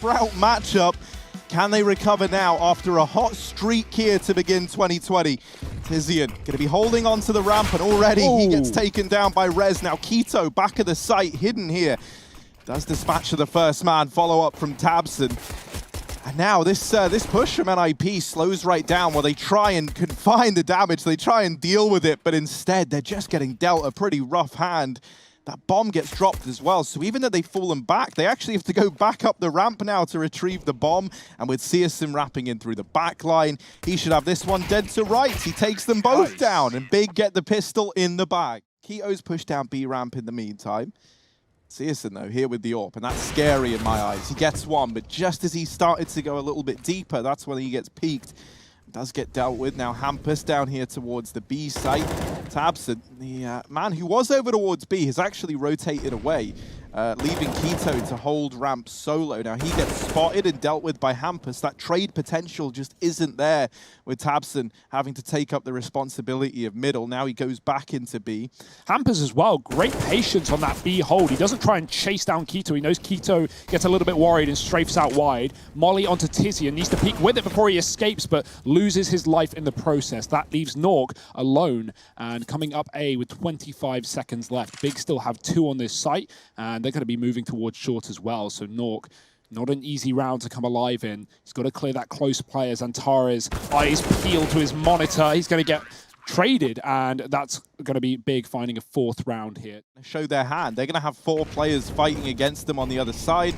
Sprout matchup. Can they recover now after a hot streak here to begin 2020? Tizian going to be holding on to the ramp, and already he gets taken down by Rez. Now Keto back of the site, hidden here. Does dispatch of the first man, follow up from Tabson. And now this push from NIP slows right down, where they try and confine the damage, they try and deal with it, but instead they're just getting dealt a pretty rough hand. That bomb gets dropped as well, so even though they've fallen back, they actually have to go back up the ramp now to retrieve the bomb. And with Searson wrapping in through the back line, he should have this one dead to rights. He takes them both down, and Big get the pistol in the bag. Keto's pushed down B ramp in the meantime. Searson, though, here with the AWP, and that's scary in my eyes. He gets one, but just as he started to go a little bit deeper, that's when he gets peaked. Does get dealt with. Now Hampus down here towards the B site. Tabson, the man who was over towards B, has actually rotated away, leaving Keto to hold ramp solo. Now he gets spotted and dealt with by Hampus. That trade potential just isn't there, with Tabson having to take up the responsibility of middle. Now he goes back into B. Hampus as well, great patience on that B hold. He doesn't try and chase down Keto. He knows Keto gets a little bit worried and strafes out wide. Molly onto Tizian, needs to peek with it before he escapes, but loses his life in the process. That leaves Nork alone and coming up A with 25 seconds left. Big still have 2 on this site, and they're going to be moving towards short as well. So Nork, not an easy round to come alive in. He's got to clear that close play as Antares' eyes peeled to his monitor. He's going to get traded, and that's going to be Big finding a 4th round here. Show their hand. They're going to have 4 players fighting against them on the other side.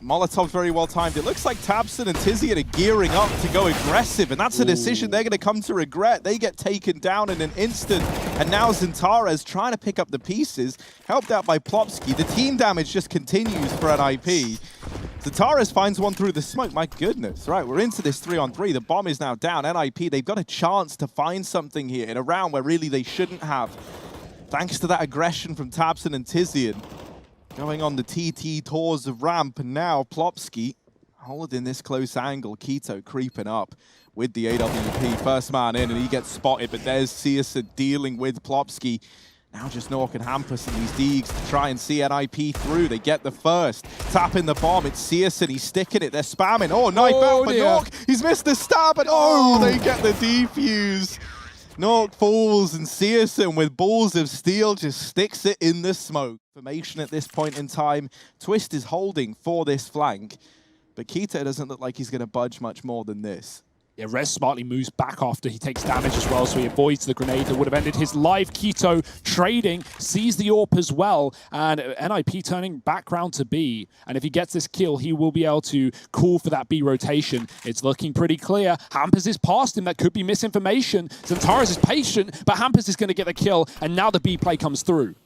Molotov's very well timed. It looks like Tabson and Tizian are gearing up to go aggressive, and that's a decision they're going to come to regret. They get taken down in an instant, and now Zantares trying to pick up the pieces, helped out by Plopsky. The team damage just continues for NIP. Zantares finds one through the smoke. My goodness, right, we're into this 3-on-3. The bomb is now down. NIP, they've got a chance to find something here in a round where really they shouldn't have. Thanks to that aggression from Tabson and Tizian. Going on the TT tours of ramp, and now Plopsky holding this close angle. Keto creeping up with the AWP. First man in, and he gets spotted, but there's Searson dealing with Plopsky. Now just Nork and Hampus and these Deegs to try and see NIP through. They get the first. Tapping the bomb, it's Searson, he's sticking it, they're spamming. Oh, knife out for Nork. He's missed the stab, and they get the defuse. Nork falls, and Searson with balls of steel just sticks it in the smoke. Formation at this point in time. Twist is holding for this flank, but Keto doesn't look like he's going to budge much more than this. Yeah, Rez smartly moves back after he takes damage as well, so he avoids the grenade that would have ended his life. Keto trading, sees the AWP as well, and NIP turning back round to B. And if he gets this kill, he will be able to call for that B rotation. It's looking pretty clear. Hampus is past him. That could be misinformation. Zantares is patient, but Hampus is going to get the kill, and now the B play comes through.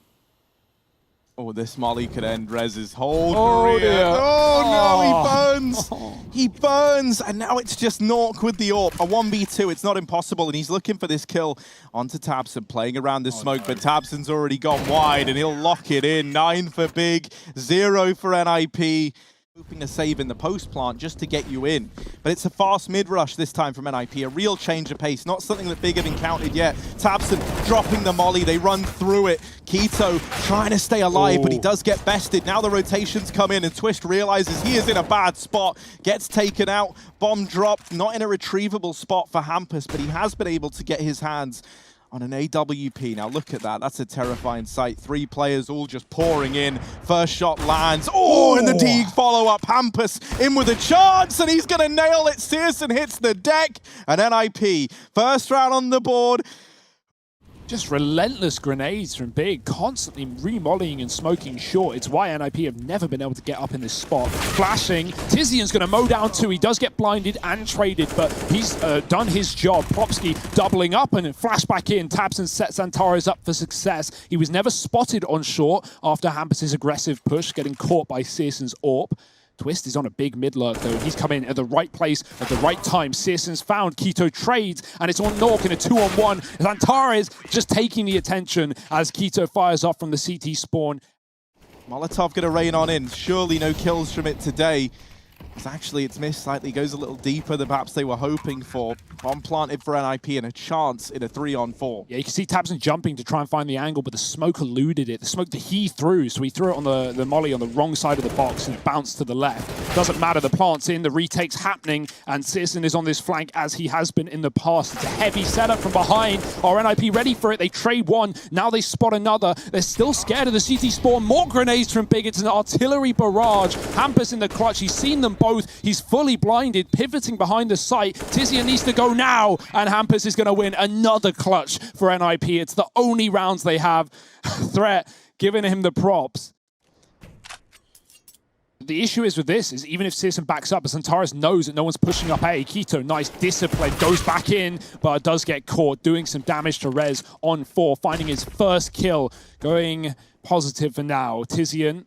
Oh, this molly could end Rez's whole career. Dear. Oh, no, he burns. He burns, and now it's just Nork with the AWP. A 1v2, it's not impossible, and he's looking for this kill onto Tabson, playing around the smoke, but Tabson's already gone wide, and he'll lock it in. 9 for Big, 0 for NIP. Hoping to save in the post plant just to get you in. But it's a fast mid-rush this time from NIP, a real change of pace, not something that Big have encountered yet. Tabson dropping the molly, they run through it. Keto trying to stay alive, but he does get bested. Now the rotations come in, and Twist realizes he is in a bad spot, gets taken out, bomb dropped, not in a retrievable spot for Hampus, but he has been able to get his hands on an AWP. Now look at that. That's a terrifying sight. 3 players all just pouring in. First shot lands. Oh, and the Deeg follow-up. Hampus in with a chance, and he's going to nail it. Searson hits the deck, and NIP. First round on the board. Just relentless grenades from Big, constantly remollying and smoking short. It's why NIP have never been able to get up in this spot. Flashing, Tizian's going to mow down 2. He does get blinded and traded, but he's done his job. Plopsky doubling up and flash back in. Tabson sets Antares up for success. He was never spotted on short after Hampus' aggressive push, getting caught by Searson's AWP. Twist is on a big mid lurk, though. He's come in at the right place at the right time. Searson's found. Keto trades, and it's on Nork in a 2-on-1. Antares just taking the attention as Keto fires off from the CT spawn. Molotov going to rain on in. Surely no kills from it today. Actually, it's missed slightly, goes a little deeper than perhaps they were hoping for. Bomb planted for NIP and a chance in a 3-on-4. Yeah, you can see tabseN jumping to try and find the angle, but the smoke eluded it. The smoke that he threw, so he threw it on the molly on the wrong side of the box and it bounced to the left. Doesn't matter, the plant's in, the retake's happening, and citizen is on this flank as he has been in the past. It's a heavy setup from behind. Are NIP ready for it? They trade one, now they spot another. They're still scared of the CT spawn. More grenades from Big. It's an artillery barrage. Hampus in the clutch, he's seen them both. He's fully blinded, pivoting behind the site. Tizian needs to go now, and Hampus is going to win another clutch for NIP. It's the only rounds they have. Threat giving him the props. The issue is with this is even if citizen backs up, Xantares knows that no one's pushing up A. Keto, nice discipline, goes back in, but does get caught, doing some damage to Rez on 4, finding his first kill, going positive for now. Tizian,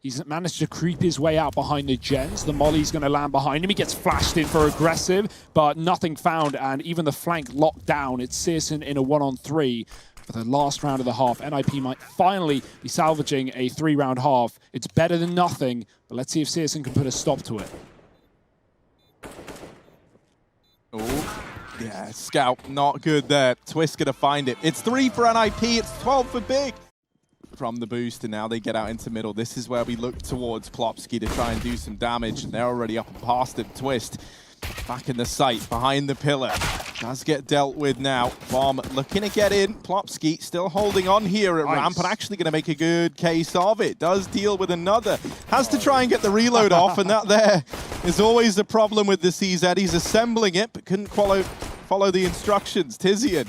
he's managed to creep his way out behind the gens. The molly's going to land behind him. He gets flashed in for aggressive, but nothing found, and even the flank locked down. It's citizen in a 1-on-3 for the last round of the half. NIP might finally be salvaging a 3-round half. It's better than nothing, but let's see if citizen can put a stop to it. Oh, yeah, Scout, not good there. Twist going to find it. It's 3 for NIP, it's 12 for Big. From the boost, and now they get out into middle. This is where we look towards Plopsky to try and do some damage, and they're already up and past him. Twist back in the sight, behind the pillar. Does get dealt with now. Bomb looking to get in. Plopsky still holding on here at ramp, and actually going to make a good case of it. Does deal with another. Has to try and get the reload off, and that there is always the problem with the CZ. He's assembling it, but couldn't follow the instructions. Tizian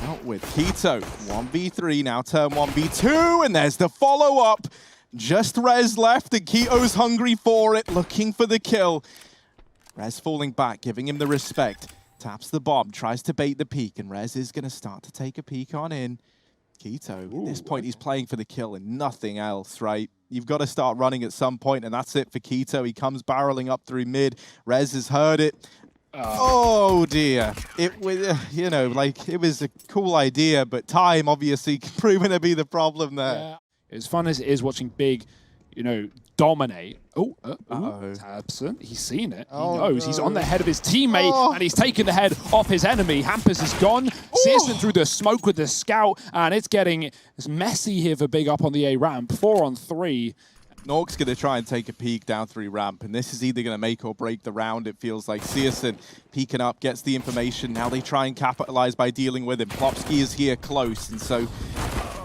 out with Keto. 1v3, now turn 1v2, and there's the follow-up. Just Rez left, and Keto's hungry for it, looking for the kill. Rez falling back, giving him the respect. Taps the bomb, tries to bait the peek, and Rez is going to start to take a peek on in. Keto, at this point, he's playing for the kill and nothing else, right? You've got to start running at some point, and that's it for Keto. He comes barreling up through mid. Rez has heard it. Oh dear. It was, you know, like, it was a cool idea, but time obviously proving to be the problem there. Yeah. As fun as it is watching Big, you know, dominate. tabseN, he's seen it. He knows. No. He's on the head of his teammate, and he's taken the head off his enemy. Hampus is gone. citizen through the smoke with the scout, and it's getting messy here for Big up on the A ramp. 4-on-3. Nork's going to try and take a peek down through ramp, and this is either going to make or break the round, it feels like. citizen peeking up, gets the information. Now they try and capitalize by dealing with him. Plopsky is here close, and so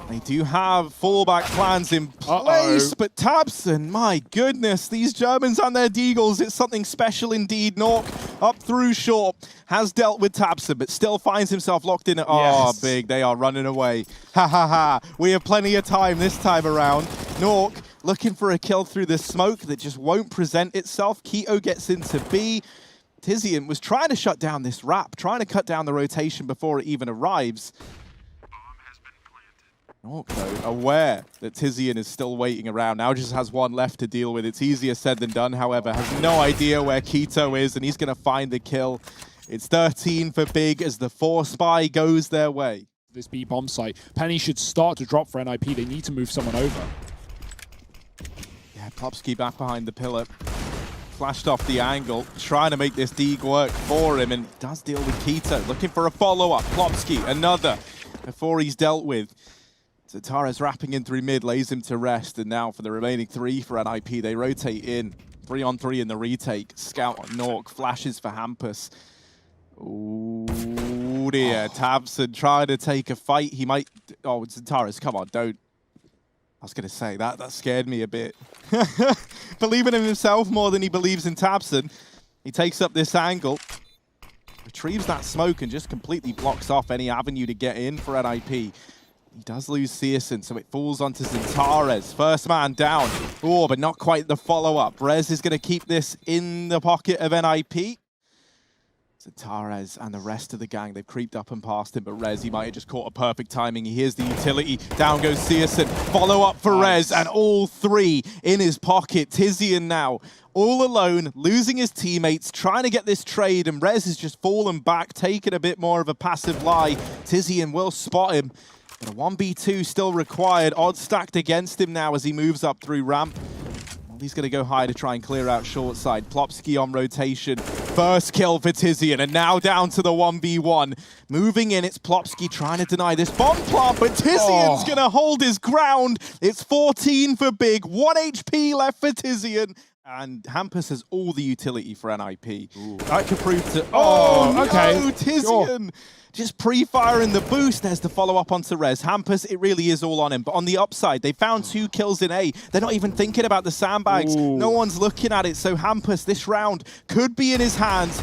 they do have fallback plans in place, but tabseN, my goodness, these Germans and their deagles, it's something special indeed. Nork up through short, has dealt with tabseN, but still finds himself locked in. Oh, Big, they are running away. Ha ha ha, we have plenty of time this time around. Nork looking for a kill through the smoke that just won't present itself. Keto gets into B. Tizian was trying to shut down this wrap, trying to cut down the rotation before it even arrives. Nork, though, aware that Tizian is still waiting around, now just has one left to deal with. It's easier said than done, however, has no idea where Keto is, and he's going to find the kill. It's 13 for Big as the 4 spy goes their way. This B bomb site. Penny should start to drop for NIP. They need to move someone over. Yeah, Plopsky back behind the pillar. Flashed off the angle, trying to make this deag work for him, and does deal with Keto. Looking for a follow-up. Plopsky, another, before he's dealt with. Xantares wrapping in through mid, lays him to rest, and now for the remaining 3 for NIP, they rotate in. 3-on-3 in the retake. Scout on Nork, flashes for Hampus. Ooh dear, tabseN trying to take a fight. He might, Xantares, come on, don't. I was going to say, that scared me a bit. Believing in himself more than he believes in tabseN. He takes up this angle, retrieves that smoke, and just completely blocks off any avenue to get in for NIP. He does lose citizen, so it falls onto Xantares. First man down. Oh, but not quite the follow-up. Rez is going to keep this in the pocket of NIP. Xantares and the rest of the gang, they've creeped up and past him, but Rez, he might have just caught a perfect timing. He hears the utility. Down goes citizen. Follow-up for Rez, and all 3 in his pocket. Tizian now all alone, losing his teammates, trying to get this trade, and Rez has just fallen back, taking a bit more of a passive lie. Tizian will spot him. But a 1v2 still required. Odds stacked against him now as he moves up through ramp. He's going to go high to try and clear out short side. Plopsky on rotation. First kill for Tizian, and now down to the 1v1. Moving in, it's Plopsky trying to deny this bomb plant, but Tizian's going to hold his ground. It's 14 for Big, 1 HP left for Tizian. And Hampus has all the utility for NIP. Ooh. That could prove to... okay. No, Tizian! Just pre-firing the boost. There's the follow-up onto Rez. Hampus, it really is all on him. But on the upside, they found 2 kills in A. They're not even thinking about the sandbags. Ooh. No one's looking at it. So Hampus, this round could be in his hands.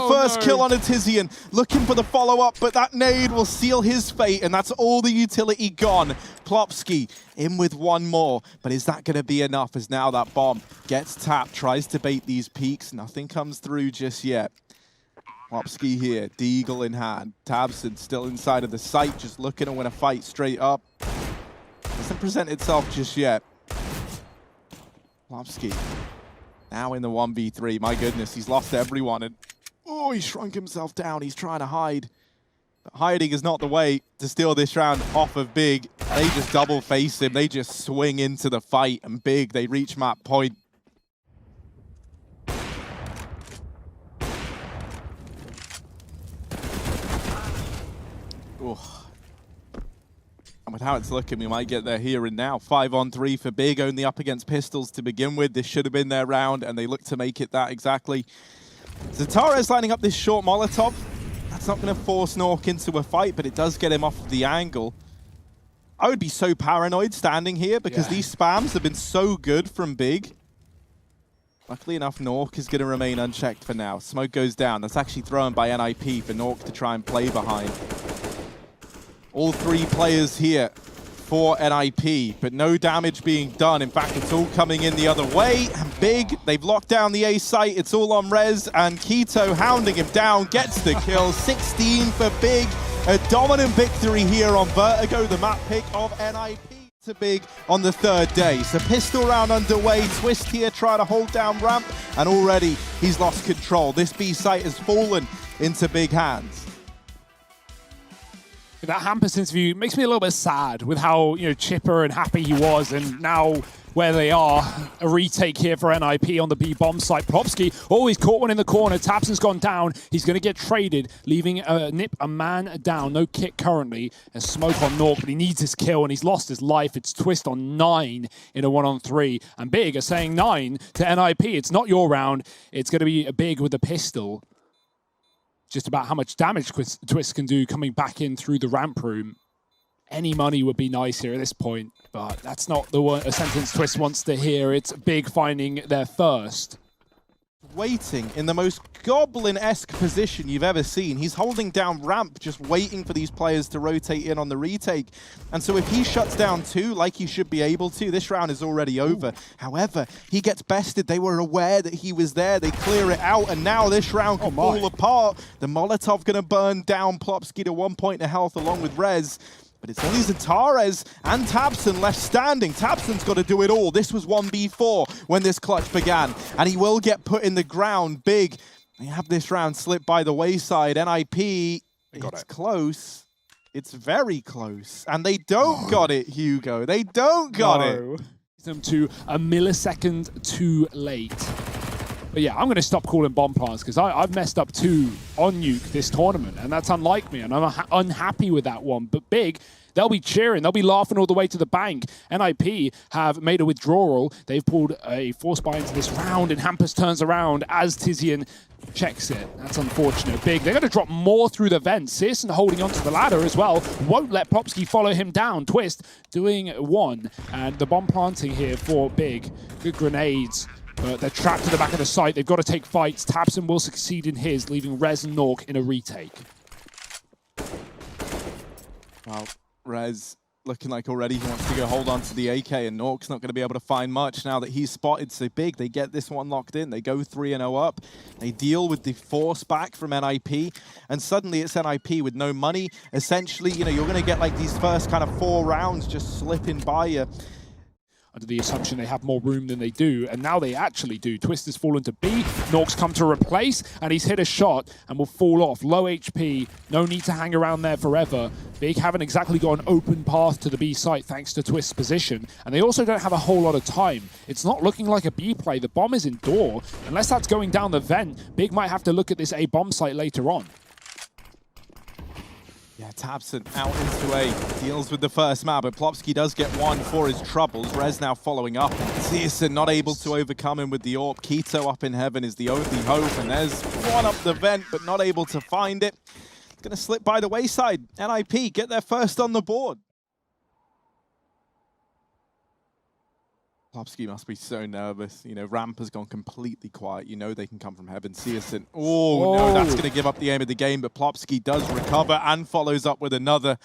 First kill on a Tizian. Looking for the follow-up, but that nade will seal his fate, and that's all the utility gone. Plopsky in with one more, but is that going to be enough as now that bomb gets tapped, tries to bait these peaks. Nothing comes through just yet. Plopsky here, Deagle in hand. tabseN still inside of the site, just looking to win a fight straight up. Doesn't present itself just yet. Plopsky now in the 1v3. My goodness, he's lost everyone. And oh, he shrunk himself down. He's trying to hide. But hiding is not the way to steal this round off of Big. They just double face him. They just swing into the fight. And Big, they reach map point. Oh. And with how it's looking, we might get there here and now. 5-on-3 for Big, only up against pistols to begin with. This should have been their round, and they look to make it that exactly. Zatares lining up this short Molotov. That's not going to force Nork into a fight, but it does get him off of the angle. I would be so paranoid standing here because these spams have been so good from Big. Luckily enough, Nork is going to remain unchecked for now. Smoke goes down. That's actually thrown by NIP for Nork to try and play behind. All 3 players here for NIP, but no damage being done. In fact, it's all coming in the other way. And Big, they've locked down the A site. It's all on Rez, and Keto hounding him down, gets the kill. 16 for Big. A dominant victory here on Vertigo, the map pick of NIP. To Big on the 3rd day. So pistol round underway. Twist here trying to hold down ramp, and already he's lost control. This B site has fallen into Big hands. That Hampus interview makes me a little bit sad with how chipper and happy he was, and now where they are, a retake here for NIP on the B bomb site. Plopsky always caught one in the corner. tabseN's gone down. He's going to get traded, leaving Nip a man down. No kick currently. There's smoke on Nork, but he needs his kill, and he's lost his life. It's Twist on 9 in a 1-on-3, and Big are saying 9 to NIP. It's not your round. It's going to be a Big with a pistol. Just about how much damage Twist can do coming back in through the ramp room. Any money would be nice here at this point, but that's not a sentence Twist wants to hear. It's Big finding their first. Waiting in the most goblin-esque position you've ever seen. He's holding down ramp, just waiting for these players to rotate in on the retake. And so if he shuts down 2, like he should be able to, this round is already over. However, he gets bested. They were aware that he was there. They clear it out, and now this round can fall apart. The Molotov going to burn down Plopsky to 1 point of health along with Rez. But it's only Zatares and tabseN left standing. tabseN's got to do it all. This was 1v4 when this clutch began, and he will get put in the ground. Big, they have this round slip by the wayside. NIP, it's close. It's very close. And they don't got it, Hugo. They don't got it. Them to a millisecond too late. But yeah, I'm going to stop calling bomb plants because I've messed up 2 on Nuke this tournament, and that's unlike me, and I'm unhappy with that one. But Big, they'll be cheering. They'll be laughing all the way to the bank. NIP have made a withdrawal. They've pulled a force buy into this round, and Hampus turns around as Tizian checks it. That's unfortunate. Big, they're going to drop more through the vents. syrsoN holding onto the ladder as well. Won't let Plopsky follow him down. Twist doing 1. And the bomb planting here for Big. Good grenades. But they're trapped to the back of the site. They've got to take fights. tabseN will succeed in his, leaving Rez and Nork in a retake. Well, Rez looking like already he wants to go hold on to the AK, and Nork's not going to be able to find much now that he's spotted so Big. They get this one locked in. They go 3-0 up. They deal with the force back from NIP, and suddenly it's NIP with no money. Essentially, you're going to get like these first kind of 4 rounds just slipping by you. under the assumption they have more room than they do, and now they actually do. Twist has fallen to B, Nork's come to replace, and he's hit a shot and will fall off. Low HP, no need to hang around there forever. Big haven't exactly got an open path to the B site thanks to Twist's position, and they also don't have a whole lot of time. It's not looking like a B play. The bomb is in door. Unless that's going down the vent, Big might have to look at this A bomb site later on. Yeah, Tabson out into A, deals with the first map, but Plopsky does get one for his troubles. Rez now following up. Searson not able to overcome him with the AWP. Keto up in heaven is the only hope, and there's one up the vent, but not able to find it. It's going to slip by the wayside. NIP get their first on the board. Plopsky must be so nervous. You know, ramp has gone completely quiet. You know they can come from heaven. Searson, oh no, that's going to give up the aim of the game, but Plopsky does recover and follows up with another.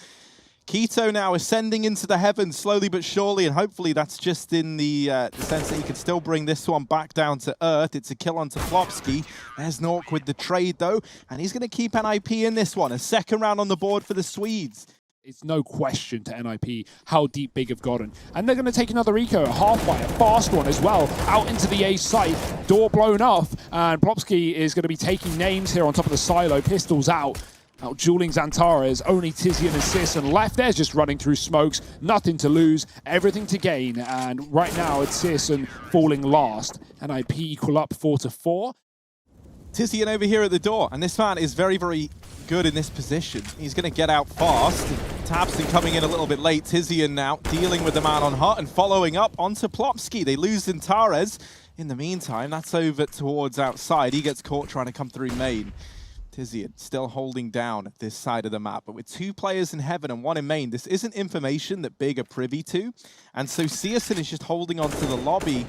Keto now ascending into the heavens slowly but surely, and hopefully that's just in the sense that he can still bring this one back down to earth. It's a kill onto Plopsky. There's Nork with the trade though, and he's going to keep NIP in this one. A second round on the board for the Swedes. It's no question to NIP how deep Big have gotten. And they're going to take another eco, a half-fire, a fast one as well, out into the A site. Door blown off, and Plopsky is going to be taking names here on top of the silo. Pistols out dueling Xantares. Only Tizian and Searson left. They're just running through smokes. Nothing to lose, everything to gain. And right now it's Searson falling last. NIP equal up 4-4. Tizian over here at the door, and this man is very, very good in this position. He's going to get out fast. Tabson coming in a little bit late. Tizian now dealing with the man on hut and following up onto Plopsky. They lose Xantares. In the meantime, that's over towards outside. He gets caught trying to come through main. Tizian still holding down this side of the map, but with two players in heaven and one in main, this isn't information that Big are privy to. And so Searson is just holding on to the lobby.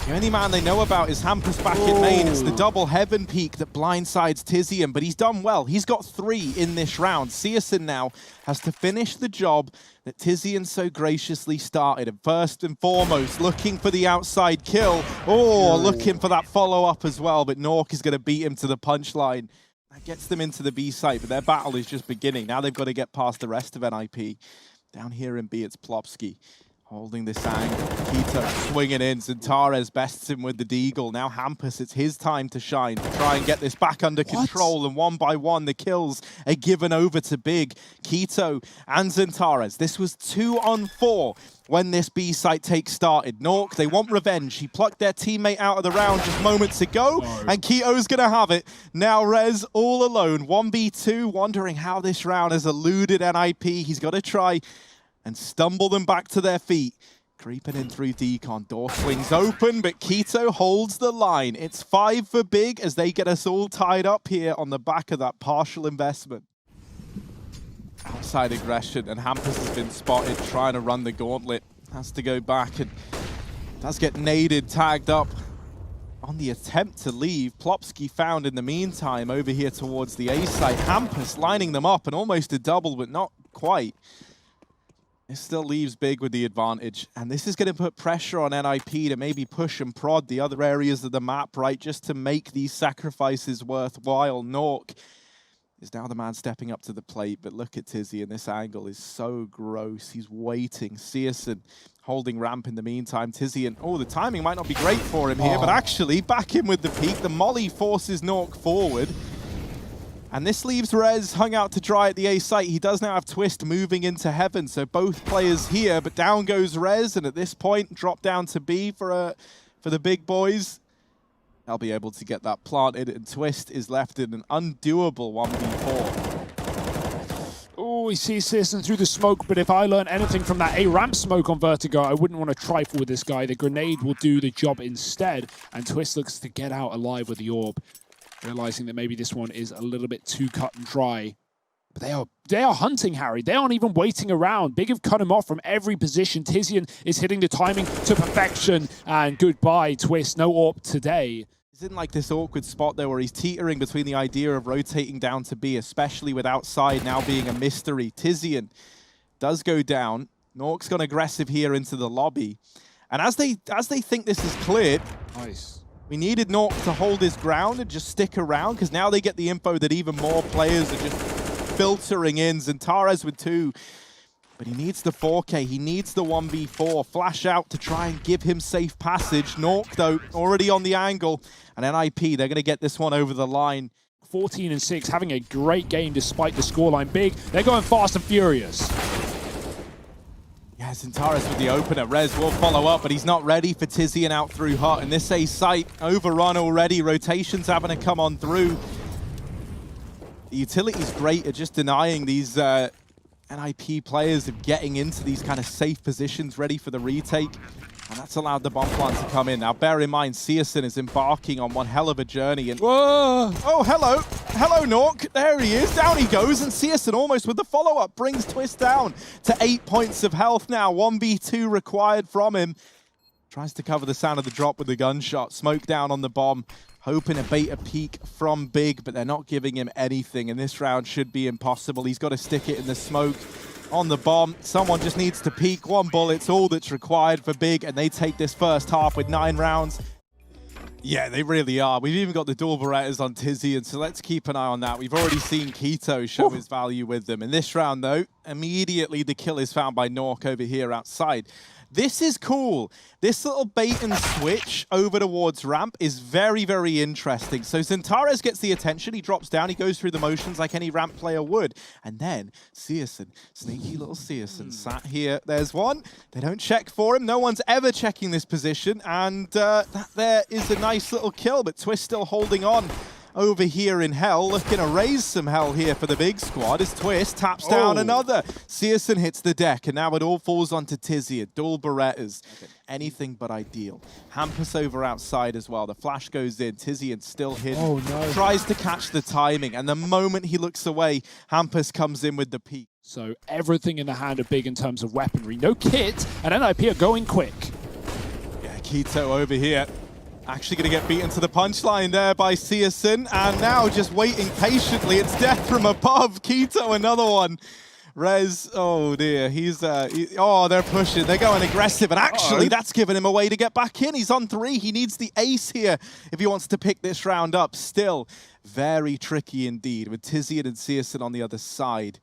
The only man they know about is Hampus back in main. It's the double heaven peak that blindsides Tizian, but he's done well. He's got 3 in this round. Searson now has to finish the job that Tizian so graciously started. And first and foremost, looking for the outside kill. Looking for that follow-up as well, but Nork is going to beat him to the punchline. That gets them into the B site, but their battle is just beginning. Now they've got to get past the rest of NIP. Down here in B, it's Plopsky. Holding this angle, Keto swinging in, Xantares bests him with the deagle. Now Hampus, it's his time to shine, to try and get this back under control, and one by one the kills are given over to Big. Keto and Xantares, this was 2 on 4 when this B site take started. Nork, they want revenge. He plucked their teammate out of the round just moments ago, and Keto's gonna have it. Now Rez all alone, 1v2, wondering how this round has eluded NIP. He's got to try and stumble them back to their feet. Creeping in through decon, door swings open, but Keto holds the line. It's 5 for Big as they get us all tied up here on the back of that partial investment. Outside aggression, and Hampus has been spotted trying to run the gauntlet. Has to go back and does get naded, tagged up on the attempt to leave. Plopsky found in the meantime over here towards the A site. Hampus lining them up and almost a double, but not quite. It still leaves Big with the advantage, and this is going to put pressure on NIP to maybe push and prod the other areas of the map, right, just to make these sacrifices worthwhile. Nork is now the man stepping up to the plate, but look at Tizzy, and this angle is so gross. He's waiting. Searson holding ramp in the meantime. Tizzy, and the timing might not be great for him here, but actually back in with the peak. The molly forces Nork forward. And this leaves Rez hung out to dry at the A site. He does now have Twist moving into heaven, so both players here, but down goes Rez, and at this point, drop down to B for the big boys. They'll be able to get that planted, and Twist is left in an undoable 1v4. Oh, he sees Searson through the smoke, but if I learn anything from that A-ramp smoke on Vertigo, I wouldn't want to trifle with this guy. The grenade will do the job instead, and Twist looks to get out alive with the orb, realizing that maybe this one is a little bit too cut and dry. But they are hunting Harry. They aren't even waiting around. Big have cut him off from every position. Tizian is hitting the timing to perfection. And goodbye, Twist. No AWP today. He's in like this awkward spot there where he's teetering between the idea of rotating down to B, especially with outside now being a mystery. Tizian does go down. Nork's gone aggressive here into the lobby. And as they think this is cleared, nice. We needed Nork to hold his ground and just stick around, because now they get the info that even more players are just filtering in. Xantares with 2. But he needs the 4K, he needs the 1v4. Flash out to try and give him safe passage. Nork, though, already on the angle. And NIP, they're going to get this one over the line. 14-6, having a great game despite the scoreline. Big, they're going fast and furious. Yeah, Xantares with the opener. Rez will follow up, but he's not ready for Tizian out through Hut. And this A site overrun already. Rotations having to come on through. The utility's great at just denying these NIP players of getting into these kind of safe positions ready for the retake. And that's allowed the bomb plant to come in. Now, bear in mind, Searson is embarking on one hell of a journey. And whoa! Oh, hello. Hello, Nork. There he is. Down he goes. And Searson almost with the follow-up brings Twist down to 8 points of health now. 1v2 required from him. Tries to cover the sound of the drop with the gunshot. Smoke down on the bomb. Hoping to bait a peek from Big, but they're not giving him anything. And this round should be impossible. He's got to stick it in the smoke. On the bomb, someone just needs to peek. One bullet's all that's required for Big, and they take this first half with 9 rounds. Yeah, they really are. We've even got the dual Berettas on Tizian, so let's keep an eye on that. We've already seen Keto show his value with them. In this round, though, immediately the kill is found by Nork over here outside. This is cool. This little bait and switch over towards ramp is very, very interesting. So Xantares gets the attention. He drops down. He goes through the motions like any ramp player would. And then Searson, sneaky little Searson, sat here. There's one. They don't check for him. No one's ever checking this position. And that there is a nice little kill, but Twist still holding on. Over here in Hell, looking to raise some hell here for the big squad as Twist taps down another. Searson hits the deck, and now it all falls onto Tizian. Dual Berettas. Anything but ideal. Hampus over outside as well. The flash goes in. Tizian still hidden. Oh, no. Tries to catch the timing, and the moment he looks away, Hampus comes in with the peek. So everything in the hand of Big in terms of weaponry. No kit, and NIP are going quick. Yeah, Keto over here. Actually going to get beaten to the punchline there by Searson, and now just waiting patiently. It's death from above. Keto, another one. Rez, oh dear, oh, they're pushing. They're going aggressive, and actually that's given him a way to get back in. He's on 3. He needs the ace here if he wants to pick this round up. Still very tricky indeed with Tizian and Searson on the other side.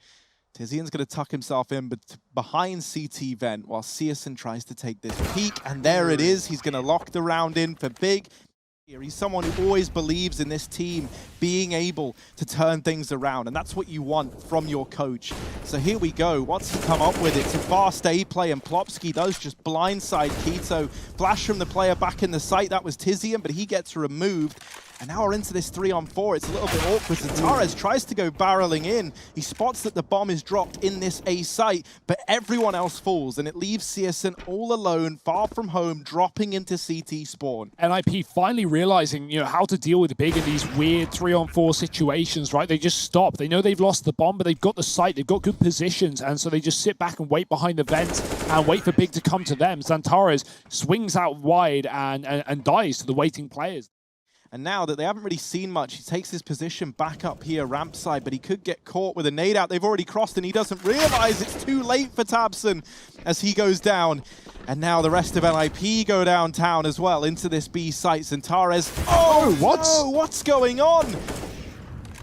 Tizian's going to tuck himself in behind CT Vent while Searson tries to take this peek. And there it is. He's going to lock the round in for Big. He's someone who always believes in this team being able to turn things around. And that's what you want from your coach. So here we go. What's he come up with? It's a fast A play, and Plopsky does just blindside Keto. Flash from the player back in the site. That was Tizian, but he gets removed. And now we're into this 3-on-4. It's a little bit awkward. Xantares tries to go barreling in. He spots that the bomb is dropped in this A site, but everyone else falls, and it leaves Searson all alone, far from home, dropping into CT spawn. NIP finally realizing, how to deal with Big in these weird 3-on-4 situations, right? They just stop. They know they've lost the bomb, but they've got the site. They've got good positions, and so they just sit back and wait behind the vent and wait for Big to come to them. Xantares swings out wide and dies to the waiting players. And now that they haven't really seen much, he takes his position back up here, ramp side, but he could get caught with a nade out. They've already crossed, and he doesn't realize it's too late for Tabson as he goes down. And now the rest of NIP go downtown as well into this B site. Xantares, what's going on?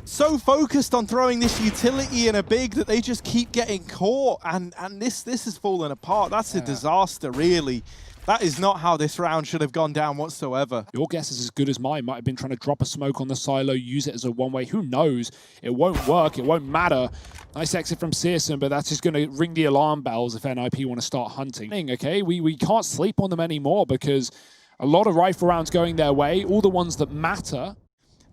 So focused on throwing this utility in a Big that they just keep getting caught. And this has fallen apart. That's a disaster, really. That is not how this round should have gone down whatsoever. Your guess is as good as mine. Might have been trying to drop a smoke on the silo, use it as a one-way. Who knows? It won't work. It won't matter. Nice exit from Searson, but that's just going to ring the alarm bells if NIP want to start hunting. Okay, we can't sleep on them anymore because a lot of rifle rounds going their way, all the ones that matter.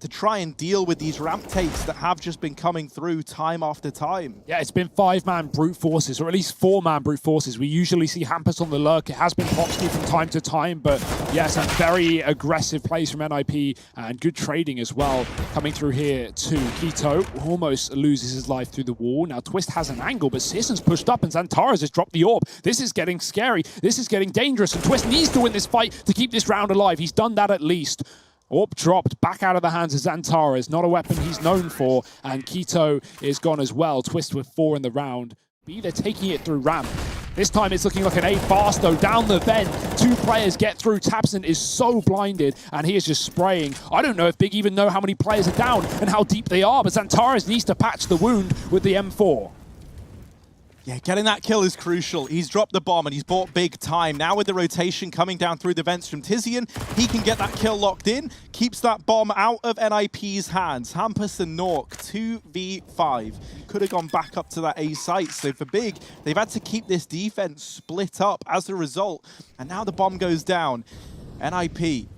To try and deal with these ramp takes that have just been coming through time after time. Yeah, it's been 5-man brute forces, or at least 4-man brute forces. We usually see Hampus on the lurk. It has been Plopsky from time to time, but yeah, some very aggressive plays from NIP and good trading as well. Coming through here to Keto, almost loses his life through the wall. Now Twist has an angle, but Searson's pushed up and Xantares has dropped the orb. This is getting scary. This is getting dangerous, and Twist needs to win this fight to keep this round alive. He's done that at least. Orb dropped back out of the hands of Xantares, not a weapon he's known for, and Keto is gone as well. Twist with 4 in the round. B, they're taking it through ramp. This time it's looking like an A fast though, down the vent. 2 players get through. Tabson is so blinded, and he is just spraying. I don't know if Big even know how many players are down and how deep they are, but Xantares needs to patch the wound with the M4. Yeah, getting that kill is crucial. He's dropped the bomb and he's bought big time. Now with the rotation coming down through the vents from Tizian, he can get that kill locked in, keeps that bomb out of NIP's hands. Hampus and Nork, 2v5. Could have gone back up to that A site. So for Big, they've had to keep this defense split up as a result. And now the bomb goes down. NIP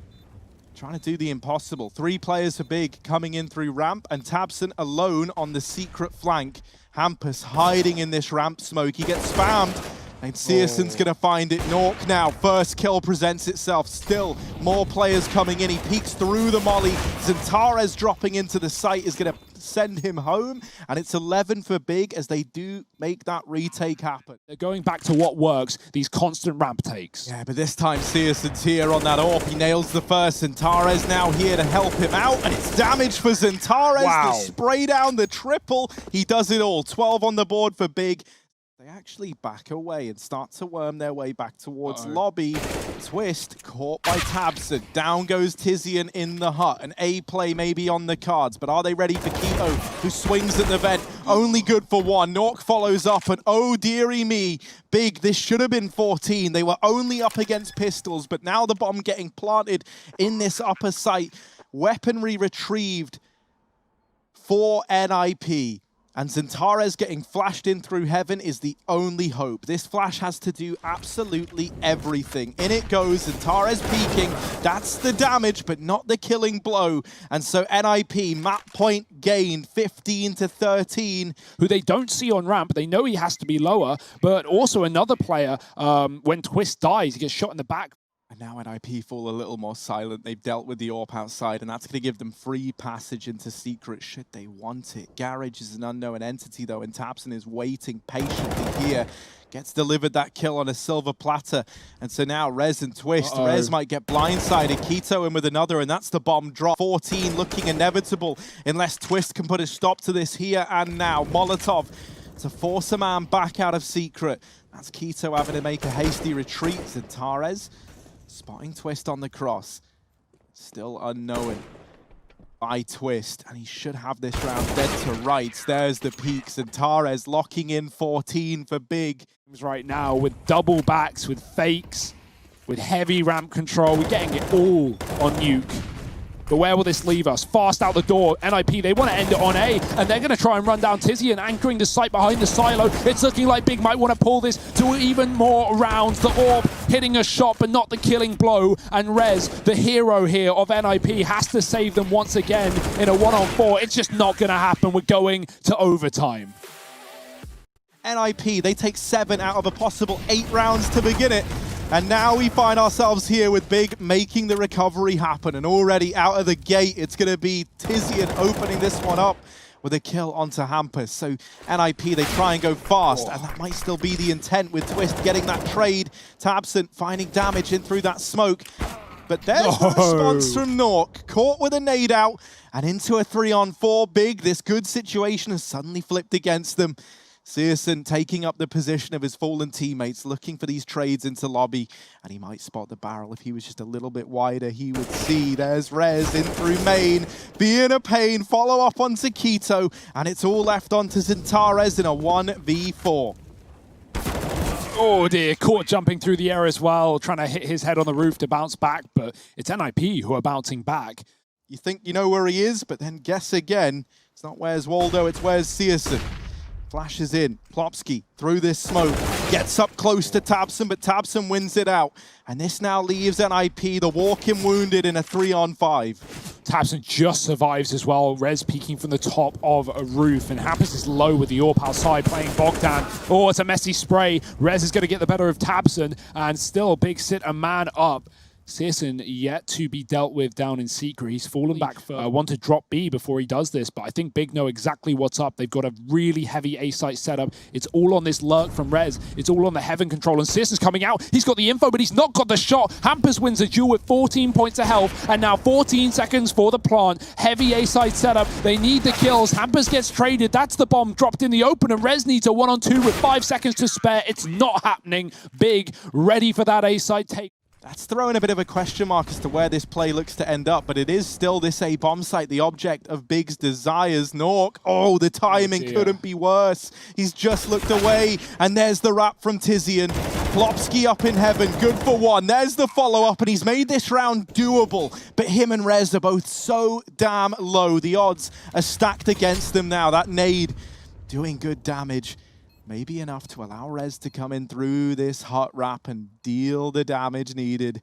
trying to do the impossible. 3 players for Big coming in through ramp, and Tabson alone on the secret flank. Hampus hiding in this ramp smoke. He gets spammed, and Searson's gonna find it. Nork now, first kill presents itself. Still more players coming in. He peeks through the molly. Zintares dropping into the site is gonna send him home, and it's 11 for Big as they do make that retake happen. They're going back to what works, these constant ramp takes. Yeah, but this time Searson's here on that AWP. He nails the first. Zintares now here to help him out, and it's damage for Zintares. Wow. The spray down, the triple. He does it all. 12 on the board for Big. They actually back away and start to worm their way back towards lobby. Twist caught by Tabson. Down goes Tizian in the hut. An A play maybe on the cards, but are they ready for Keto, who swings at the vent? Only good for 1. Nork follows up, and oh dearie me, Big, this should have been 14. They were only up against pistols, but now the bomb getting planted in this upper site. Weaponry retrieved for NIP. And Zintares getting flashed in through heaven is the only hope. This flash has to do absolutely everything. In it goes, Zintares peeking. That's the damage, but not the killing blow. And so NIP, map point gain, 15-13. Who they don't see on ramp. They know he has to be lower, but also another player, when Twist dies, he gets shot in the back. And now NIP fall a little more silent. They've dealt with the AWP outside, and that's going to give them free passage into Secret should they want it. Garage is an unknown entity, though, and Tabson is waiting patiently here. Gets delivered that kill on a silver platter. And so now Rez and Twist. Rez might get blindsided. Keto in with another, and that's the bomb drop. 14 looking inevitable unless Twist can put a stop to this here and now. Molotov to force a man back out of Secret. That's Keto having to make a hasty retreat. Zintares spotting Twist on the cross. Still unknown by Twist, and he should have this round dead to rights. There's the peaks, and Zintares locking in 14 for Big. Right now with double backs, with fakes, with heavy ramp control. We're getting it all on Nuke. But where will this leave us? Fast out the door. NIP, they want to end it on A, and they're going to try and run down Tizian, anchoring the site behind the silo. It's looking like Big might want to pull this to even more rounds. The AWP hitting a shot, but not the killing blow. And Rez, the hero here of NIP, has to save them once again in a 1-on-4. It's just not going to happen. We're going to overtime. NIP, they take 7 out of a possible 8 rounds to begin it. And now we find ourselves here with Big making the recovery happen. And already out of the gate, it's going to be Tizian opening this one up with a kill onto Hampus. So NIP, they try and go fast, and that might still be the intent with Twist getting that trade. Tabson finding damage in through that smoke. But there's the response from Nork, caught with a nade out, and into a 3-on-4. Big, this good situation has suddenly flipped against them. Searson taking up the position of his fallen teammates, looking for these trades into lobby, and he might spot the barrel. If he was just a little bit wider, he would see. There's Rez in through main, being a pain, follow up onto Keto, and it's all left onto Zintares in a 1v4. Oh dear, caught jumping through the air as well, trying to hit his head on the roof to bounce back, but it's NIP who are bouncing back. You think you know where he is, but then guess again. It's not where's Waldo, it's where's Searson. Flashes in, Plopsky through this smoke, gets up close to Tabson, but Tabson wins it out. And this now leaves NIP, the walking wounded, in a 3-on-5. Tabson just survives as well. Rez peeking from the top of a roof, and Hampus is low with the AWP outside playing Bogdan. Oh, it's a messy spray. Rez is going to get the better of Tabson, and still Big sit a man up. Searson yet to be dealt with down in Secret. He's fallen back for I want to drop B before he does this, but I think Big know exactly what's up. They've got a really heavy A site setup. It's all on this lurk from Rez. It's all on the heaven control, and Searson's coming out. He's got the info, but he's not got the shot. Hampus wins a duel with 14 points of health, and now 14 seconds for the plant. Heavy A site setup. They need the kills. Hampus gets traded. That's the bomb dropped in the open, and Rez needs a 1-on-2 with 5 seconds to spare. It's not happening. Big ready for that A site take. That's throwing a bit of a question mark as to where this play looks to end up, but it is still this A bomb site, the object of Big's desires. Nork, oh, the timing couldn't be worse. He's just looked away, and there's the wrap from Tizian. Plopsky up in heaven, good for one. There's the follow-up, and he's made this round doable, but him and Rez are both so damn low. The odds are stacked against them now. That nade doing good damage. Maybe enough to allow Rez to come in through this hot wrap and deal the damage needed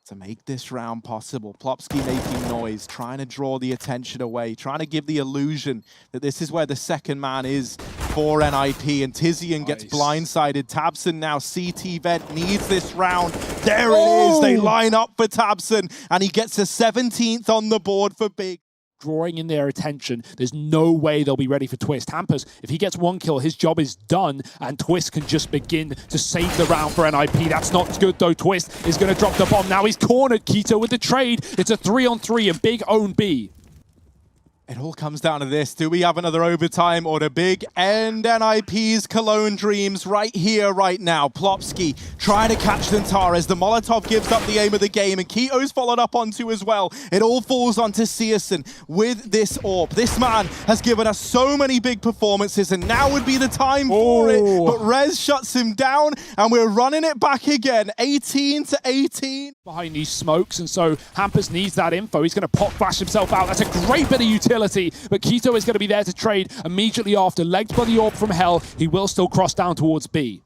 to make this round possible. Plopsky making noise, trying to draw the attention away, trying to give the illusion that this is where the second man is for NIP, and Tizian gets blindsided. Tabson now, CT Vent needs this round. There it is, they line up for Tabson, and he gets a 17th on the board for Big. Drawing in their attention. There's no way they'll be ready for Twist. Hampers, if he gets one kill, his job is done, and Twist can just begin to save the round for NIP. That's not good, though. Twist is going to drop the bomb. Now he's cornered Keto with the trade. It's a 3-on-3 and Big own B. It all comes down to this. Do we have another overtime or the Big end NIP's Cologne dreams right here, right now? Plopsky trying to catch Zantares. The Molotov gives up the aim of the game, and Keto's followed up onto as well. It all falls onto Searson with this AWP. This man has given us so many big performances, and now would be the time for it. But Rez shuts him down, and we're running it back again. 18-18. Behind these smokes, and so Hampers needs that info. He's going to pop flash himself out. That's a great bit of utility. But Keto is going to be there to trade immediately after. Legged by the AWP from Hell, he will still cross down towards B.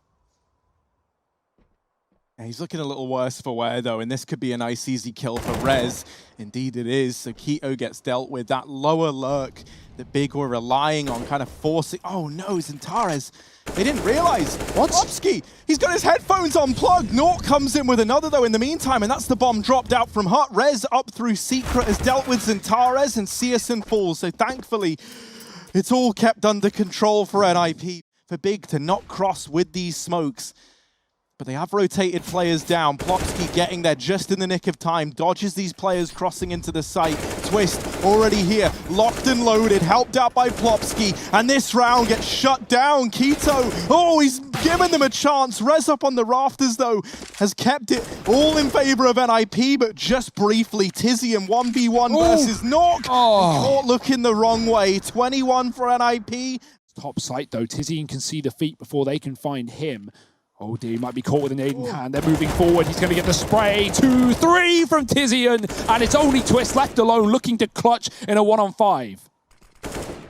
He's looking a little worse for wear, though, and this could be a nice, easy kill for Rez. Indeed it is. So Keto gets dealt with. That lower lurk that Big were relying on, kind of forcing... Oh, no, Zantares. They didn't realize. What? Plopsky, he's got his headphones unplugged. Nort comes in with another, though, in the meantime, and that's the bomb dropped out from Hut. Rez up through Secret has dealt with Zantares, and Searson falls. So thankfully, it's all kept under control for NIP. For Big to not cross with these smokes. But they have rotated players down. Plopsky getting there just in the nick of time. Dodges these players crossing into the site. Twist already here. Locked and loaded. Helped out by Plopsky. And this round gets shut down. Keto. Oh, he's given them a chance. Rez up on the rafters, though, has kept it all in favor of NIP, but just briefly. Tizian 1v1 versus Nork. Caught looking the wrong way. 21 for NIP. Top site, though. Tizian can see the feet before they can find him. Oh dear, he might be caught with an nade in hand. They're moving forward. He's going to get the spray. 2-3 from Tizian. And it's only Twist left alone, looking to clutch in a 1-on-5.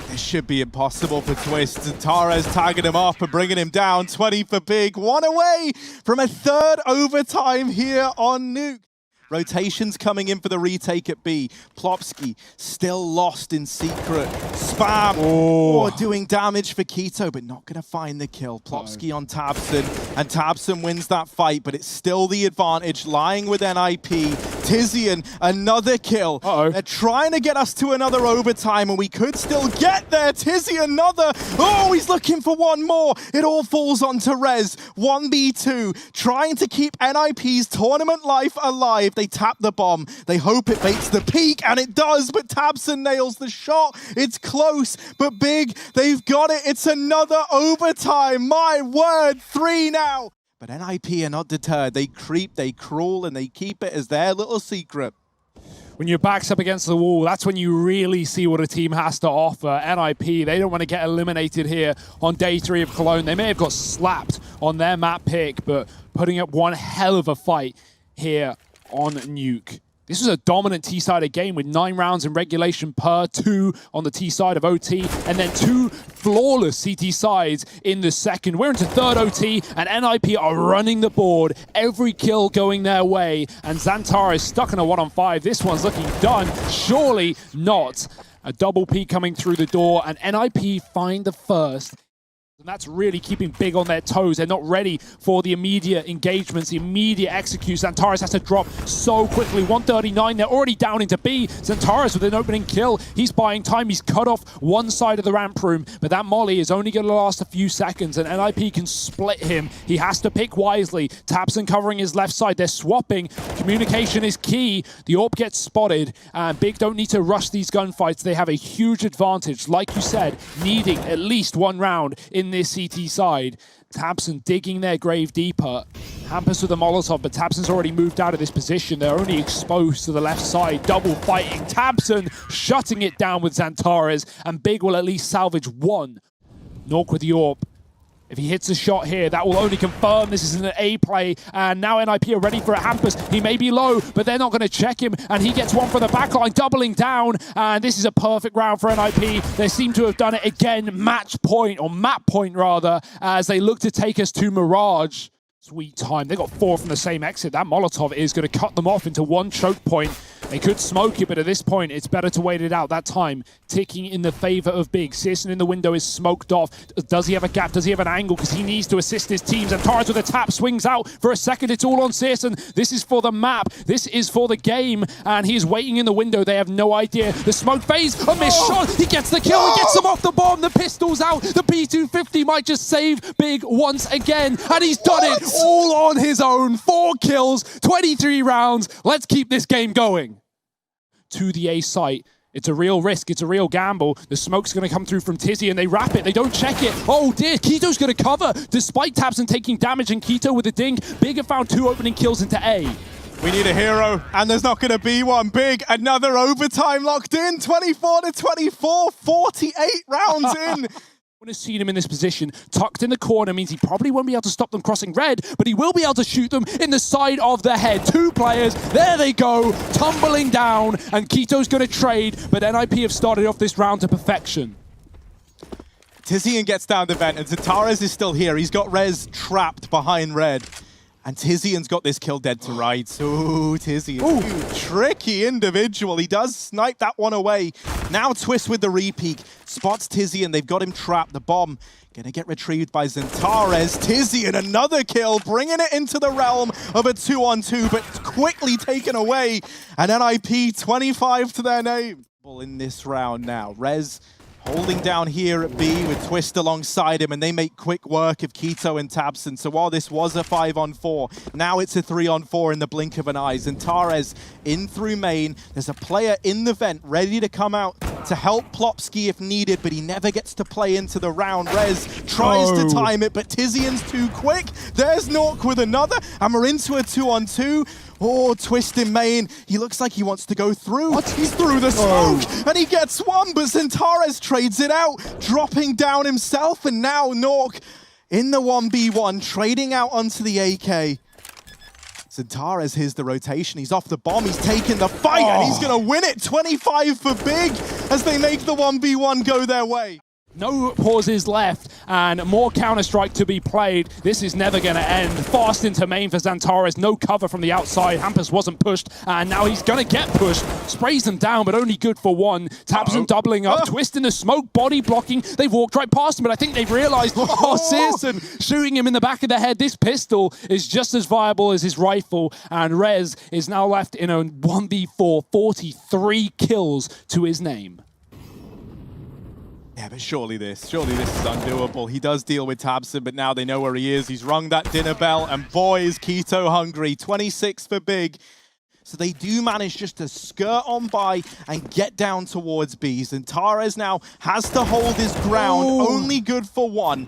This should be impossible for Twist. Zantares tagging him up and bringing him down. 20 for Big. One away from a third overtime here on Nuke. Rotations coming in for the retake at B. Plopsky still lost in Secret. Spam doing damage for Keto, but not going to find the kill. Plopsky on Tabson, and Tabson wins that fight, but it's still the advantage lying with NIP. Tizian, another kill. They're trying to get us to another overtime, and we could still get there. Tizian, another. Oh, he's looking for one more. It all falls onto Rez. 1v2, trying to keep NIP's tournament life alive. They tap the bomb. They hope it baits the peak, and it does, but Tabson nails the shot. It's close, but Big, they've got it. It's another overtime. My word, 3 now. But NIP are not deterred. They creep, they crawl, and they keep it as their little secret. When your back's up against the wall, that's when you really see what a team has to offer. NIP, they don't want to get eliminated here on day 3 of Cologne. They may have got slapped on their map pick, but putting up one hell of a fight here on Nuke. This was a dominant T-sided game with 9 rounds in regulation per 2 on the T-side of OT, and then 2 flawless CT sides in the second. We're into third OT, and NIP are running the board. Every kill going their way, and Zantares stuck in a 1-on-5. This one's looking done. Surely not. A double P coming through the door, and NIP find the first. And that's really keeping Big on their toes. They're not ready for the immediate engagements, the immediate executes. Zantares has to drop so quickly. 139, they're already down into B. Zantares with an opening kill. He's buying time. He's cut off one side of the ramp room, but that molly is only going to last a few seconds, and NIP can split him. He has to pick wisely. Tabson covering his left side. They're swapping. Communication is key. The AWP gets spotted, and Big don't need to rush these gunfights. They have a huge advantage, like you said, needing at least one round in this CT side. Tabson digging their grave deeper. Hampus with the Molotov, but Tabson's already moved out of this position. They're only exposed to the left side, double fighting. Tabson shutting it down with Xantares, and Big will at least salvage one. Nork with the AWP. If he hits a shot here, that will only confirm this is an A play, and now NIP are ready for a Hampus. He may be low, but they're not going to check him, and he gets one from the backline, doubling down, and this is a perfect round for NIP. They seem to have done it again, match point, or map point rather, as they look to take us to Mirage. Sweet time. They got 4 from the same exit. That Molotov is going to cut them off into one choke point. They could smoke it, but at this point, it's better to wait it out. That time ticking in the favor of Big. Searson in the window is smoked off. Does he have a gap? Does he have an angle? Because he needs to assist his teams. And Torres with a tap swings out for a second. It's all on Searson. This is for the map. This is for the game. And he is waiting in the window. They have no idea. The smoke phase, a missed shot. He gets the kill. He gets them off the bomb. The pistol's out. The P250 might just save Big once again. And he's done it all on his own. 4 kills, 23 rounds. Let's keep this game going. To the A site. It's a real risk. It's a real gamble. The smoke's going to come through from Tizzy, and they wrap it. They don't check it. Oh, dear. Keto's going to cover. Despite Tabson taking damage, and Keto with a dink. Big have found 2 opening kills into A. We need a hero, and there's not going to be one. Big, another overtime locked in. 24-24, 48 rounds in. When has seen him in this position, tucked in the corner, means he probably won't be able to stop them crossing red, but he will be able to shoot them in the side of the head. 2 players, there they go, tumbling down, and Keto's going to trade, but NIP have started off this round to perfection. Tizian gets down the vent, and Xantares is still here. He's got Rez trapped behind red. And Tizian's got this kill dead to rights. Ooh, Tizian. Ooh, tricky individual. He does snipe that one away. Now Twist with the repeat. Spots Tizian. They've got him trapped. The bomb gonna get retrieved by Xantares. Tizian, another kill, bringing it into the realm of a 2-on-2, but quickly taken away. And NIP 25 to their name. In this round now, Rez holding down here at B with Twist alongside him, and they make quick work of Keto and Tabson. So while this was a 5-on-4, now it's a 3-on-4 in the blink of an eye. Xantares in through main. There's a player in the vent ready to come out to help Plopsky if needed, but he never gets to play into the round. Rez tries to time it, but Tizian's too quick. There's Nork with another, and we're into a 2-on-2. Oh, Twist in main. He looks like he wants to go through. What? He's through the smoke, and he gets one, but Xantares trades it out, dropping down himself, and now Nork in the 1v1, trading out onto the AK. Xantares hears the rotation. He's off the bomb. He's taking the fight, and he's going to win it. 25 for Big as they make the 1v1 go their way. No pauses left, and more Counter-Strike to be played. This is never going to end. Fast into main for Xantares. No cover from the outside. Hampus wasn't pushed, and now he's going to get pushed. Sprays them down, but only good for one. Tabson doubling up. Twist in the smoke, body blocking. They've walked right past him, but I think they've realized, Searson shooting him in the back of the head. This pistol is just as viable as his rifle, and Rez is now left in a 1v4, 43 kills to his name. Yeah, but surely this is undoable. He does deal with Tabson, but now they know where he is. He's rung that dinner bell, and boy, is Keto hungry. 26 for Big. So they do manage just to skirt on by and get down towards B. Xantares now has to hold his ground, only good for one.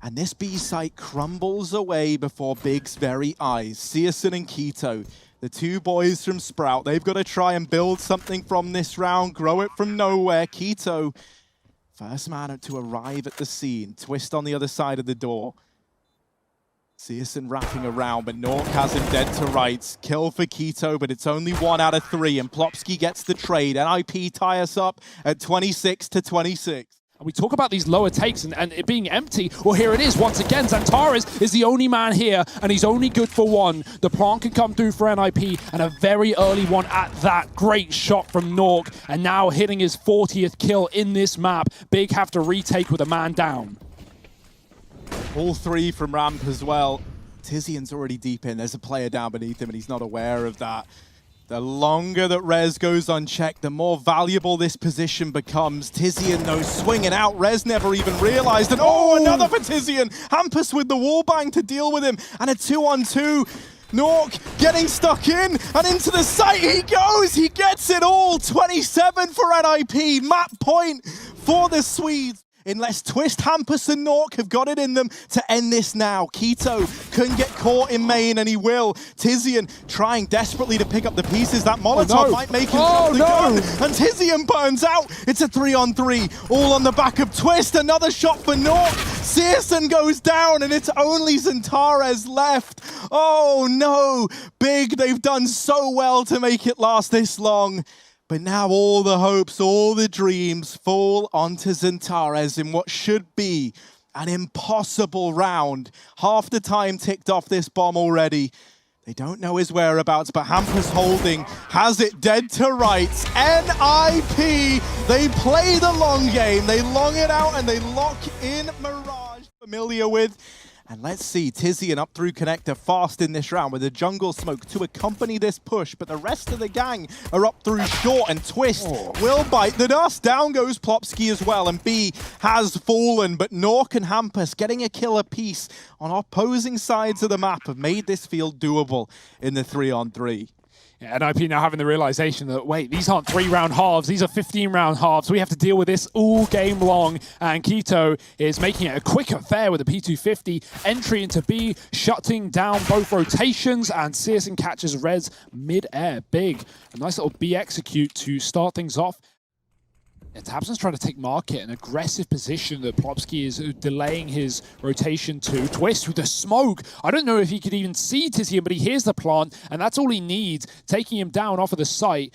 And this B site crumbles away before Big's very eyes. Searson and Keto, the 2 boys from Sprout, they've got to try and build something from this round, grow it from nowhere. Keto, first man to arrive at the scene. Twist on the other side of the door. Searson wrapping around, but Nork has him dead to rights. Kill for Keto, but it's only 1 out of 3, and Plopsky gets the trade. NIP tie us up at 26-26. And we talk about these lower takes and it being empty. Well, here it is once again. Xantares is the only man here, and he's only good for one. The plant can come through for NIP, and a very early one at that. Great shot from Nork, and now hitting his 40th kill in this map. Big have to retake with a man down. All 3 from ramp as well. Tizian's already deep in. There's a player down beneath him, and he's not aware of that. The longer that Rez goes unchecked, the more valuable this position becomes. Tizian, though, swinging out. Rez never even realized. And another for Tizian. Hampus with the wallbang to deal with him. And a 2-on-2. Nork getting stuck in, and into the site he goes. He gets it all. 27 for NIP. Map point for the Swedes. unless Twist, Hampus, and Nork have got it in them to end this now. Keto couldn't get caught in main, and he will. Tizian trying desperately to pick up the pieces. That Molotov might make him drop the gun, and Tizian burns out. It's a 3-on-3, all on the back of Twist. Another shot for Nork. Searson goes down, and it's only Xantares left. Oh no, Big, they've done so well to make it last this long. But now all the hopes, all the dreams fall onto Xantares in what should be an impossible round. Half the time ticked off this bomb already. They don't know his whereabouts, but Hampus holding, has it dead to rights. NIP, they play the long game. They long it out and they lock in Mirage, familiar with. And let's see, Tizian up through connector fast in this round with a jungle smoke to accompany this push, but the rest of the gang are up through short, and Twist will bite the dust. Down goes Plopsky as well, and B has fallen, but Nork and Hampus getting a kill apiece on opposing sides of the map have made this feel doable in the 3-on-3. Yeah, NIP now having the realization that, wait, these aren't 3-round halves, these are 15-round halves. We have to deal with this all game long. And Keto is making it a quick affair with a P250. Entry into B, shutting down both rotations, and Searson catches Rez mid-air. Big. A nice little B execute to start things off. Yeah, tabseN's trying to take market, an aggressive position that Plopsky is delaying his rotation to. Twist with the smoke. I don't know if he could even see Tizian, but he hears the plant, and that's all he needs, taking him down off of the site.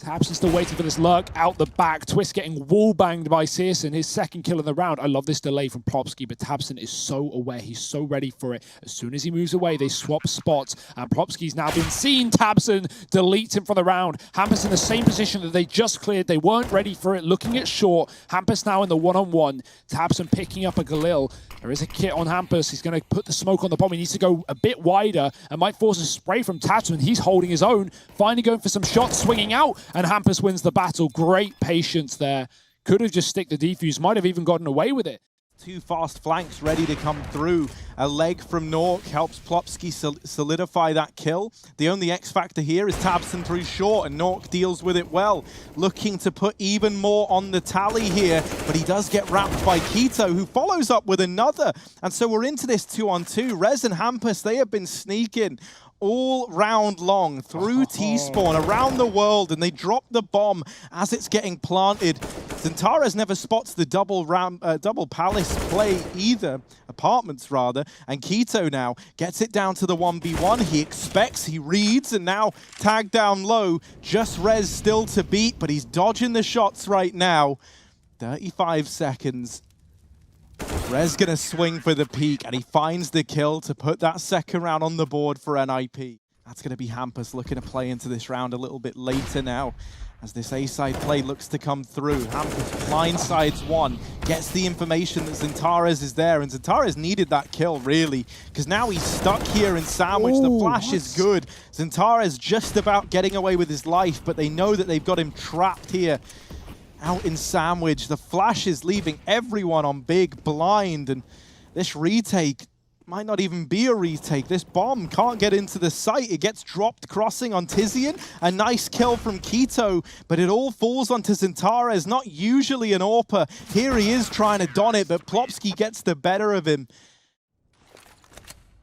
tabseN still waiting for this lurk out the back. Twist getting wall-banged by Searson, his second kill of the round. I love this delay from Plopsky, but tabseN is so aware. He's so ready for it. As soon as he moves away, they swap spots, and Plopsky's now been seen. tabseN deletes him from the round. Hampus in the same position that they just cleared. They weren't ready for it, looking at short. Hampus now in the one-on-one. tabseN picking up a Galil. There is a kit on Hampus. He's going to put the smoke on the bomb. He needs to go a bit wider and might force a spray from tabseN. He's holding his own, finally going for some shots, swinging out, and Hampus wins the battle. Great patience there. Could have just stick the defuse, might have even gotten away with it. Two fast flanks ready to come through. A leg from Nork helps Plopsky solidify that kill. The only X factor here is tabseN through short, and Nork deals with it well. Looking to put even more on the tally here, but he does get wrapped by Keto, who follows up with another. And so we're into this 2-on-2. Rez and Hampus, they have been sneaking all round long through T-spawn around the world, and they drop the bomb as it's getting planted. Xantares never spots the double palace play either, apartments rather, and Keto now gets it down to the 1v1. He expects, he reads, and now tagged down low. Just Rez still to beat, but he's dodging the shots right now. 35 seconds. Rez gonna swing for the peak, and he finds the kill to put that second round on the board for NIP. That's gonna be Hampus looking to play into this round a little bit later now, as this A-side play looks to come through. Hampus blindsides one, gets the information that Xantares is there, and Xantares needed that kill, really, because now he's stuck here in Sandwich. The flash is good. Xantares just about getting away with his life, but they know that they've got him trapped here out in Sandwich. The flash is leaving everyone on Big blind, and this retake might not even be a retake. This bomb can't get into the site. It gets dropped crossing on Tizian. A nice kill from Keto, but it all falls onto Xantares, not usually an AWPer. Here he is trying to don it, but Plopsky gets the better of him.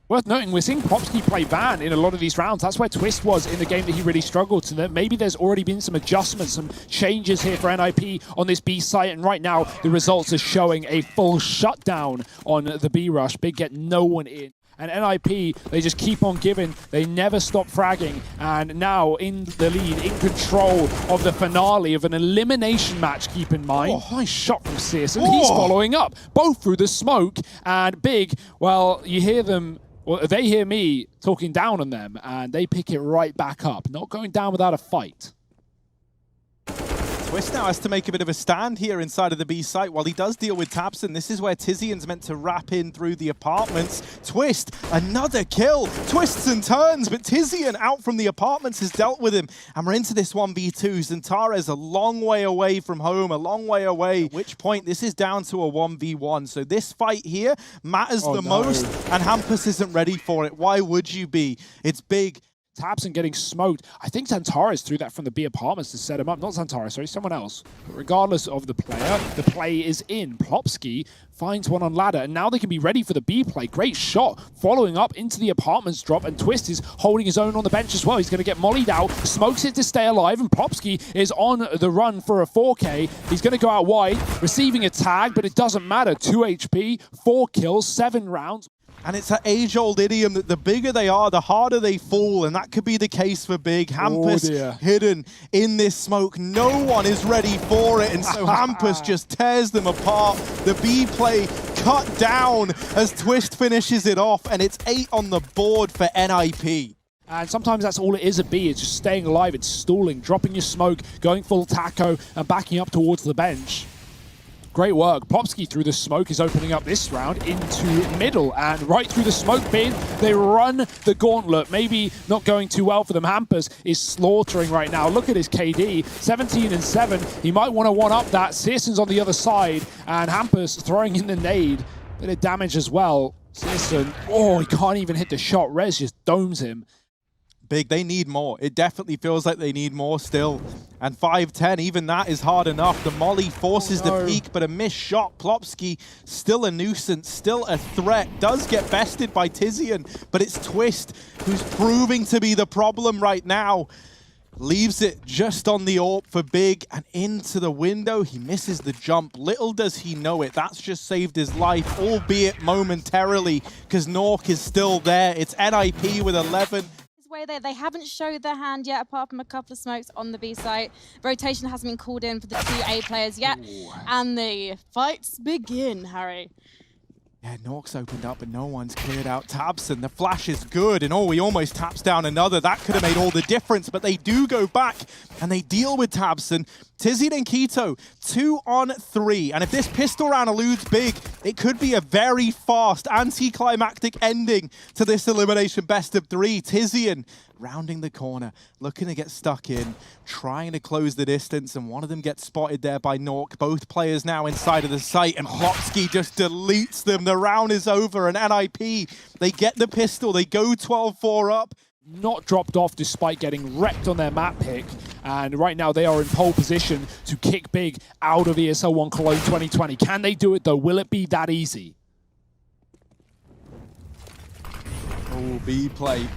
Worth noting, we're seeing Plopsky play Van in a lot of these rounds. That's where Twist was in the game that he really struggled. So that maybe there's already been some adjustments, some changes here for NIP on this B site. And right now, the results are showing a full shutdown on the B rush. Big get no one in. And NIP, they just keep on giving. They never stop fragging. And now in the lead, in control of the finale of an elimination match, keep in mind. Nice shot from Searson. He's following up, both through the smoke. And Big, well, you hear them. Well, they hear me talking down on them, and they pick it right back up. Not going down without a fight. Twist now has to make a bit of a stand here inside of the B site while he does deal with tabseN. This is where Tizian's meant to wrap in through the apartments. Twist, another kill. Twists and turns, but Tizian out from the apartments has dealt with him. And we're into this 1v2. Xantares a long way away from home, a long way away. At which point, this is down to a 1v1. So this fight here matters the most, and Hampus isn't ready for it. Why would you be? It's Big tabseN getting smoked. I think Xantares threw that from the B apartments to set him up. Not Xantares, sorry, someone else. But regardless of the player, the play is in. Plopski finds one on ladder, and now they can be ready for the B play. Great shot following up into the apartments drop, and Twist is holding his own on the bench as well. He's going to get mollied out, smokes it to stay alive, and Plopski is on the run for a 4K. He's going to go out wide, receiving a tag, but it doesn't matter. 2 HP, 4 kills, 7 rounds. And it's that age-old idiom that the bigger they are, the harder they fall, and that could be the case for Big. Hampus hidden in this smoke. No one is ready for it, and so Hampus just tears them apart. The B play cut down as Twist finishes it off, and it's 8 on the board for NIP. And sometimes that's all it is at B. It's just staying alive, it's stalling, dropping your smoke, going full taco, and backing up towards the bench. Great work. Plopski through the smoke is opening up this round into middle, and right through the smoke bin, they run the gauntlet. Maybe not going too well for them. Hampus is slaughtering right now. Look at his KD, 17 and 7. He might want to one-up that. searsoN's on the other side, and Hampus throwing in the nade. Bit of damage as well. searsoN, oh, he can't even hit the shot. Rez just domes him. Big, they need more. It definitely feels like they need more still. And 5-10, even that is hard enough. The molly forces the peak, but a missed shot. Plopski, still a nuisance, still a threat. Does get bested by TiziaN, but it's Twist who's proving to be the problem right now. Leaves it just on the AWP for Big, and into the window. He misses the jump. Little does he know it. That's just saved his life, albeit momentarily, because Nork is still there. It's NIP with 11. Way they haven't showed their hand yet, apart from a couple of smokes on the B site. Rotation hasn't been called in for the 2 A players yet. Ooh. And the fights begin, Harry. Yeah, Nork's opened up, but no one's cleared out tabseN. The flash is good, and he almost taps down another. That could have made all the difference, but they do go back, and they deal with tabseN. TiziaN and Keto, 2 on 3. And if this pistol round eludes Big, it could be a very fast, anticlimactic ending to this elimination best of 3. TiziaN rounding the corner, looking to get stuck in, trying to close the distance, and one of them gets spotted there by Nork. Both players now inside of the site, and Plopski just deletes them. The round is over, and NIP, they get the pistol, they go 12-4 up. Not dropped off despite getting wrecked on their map pick, and right now they are in pole position to kick Big out of ESL One Cologne 2020. Can they do it though? Will it be that easy? Oh, B play.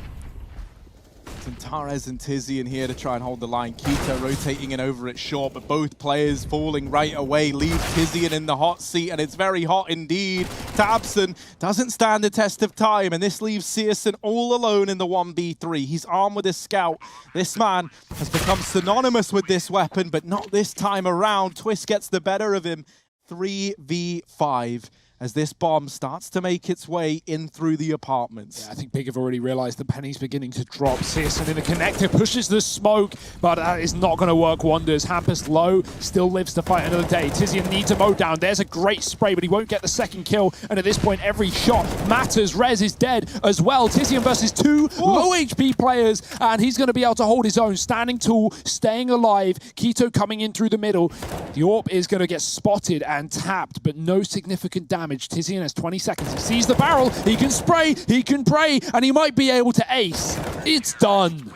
Xantares and TiziaN here to try and hold the line. Keto rotating in over it short, but both players falling right away. Leave TiziaN in the hot seat, and it's very hot indeed. tabseN doesn't stand the test of time, and this leaves searsoN all alone in the 1v3. He's armed with his scout. This man has become synonymous with this weapon, but not this time around. Twist gets the better of him. 3v5. As this bomb starts to make its way in through the apartments. Yeah, I think Big have already realized the penny's beginning to drop. searsoN in the connector, pushes the smoke, but that is not going to work wonders. Hampus low, still lives to fight another day. TiziaN needs a mow down. There's a great spray, but he won't get the second kill. And at this point, every shot matters. Rez is dead as well. TiziaN versus 2 low HP players, and he's going to be able to hold his own. Standing tall, staying alive. Keto coming in through the middle. The AWP is going to get spotted and tapped, but no significant damage. TiziaN has 20 seconds. He sees the barrel. He can spray. He can pray. And he might be able to ace. It's done.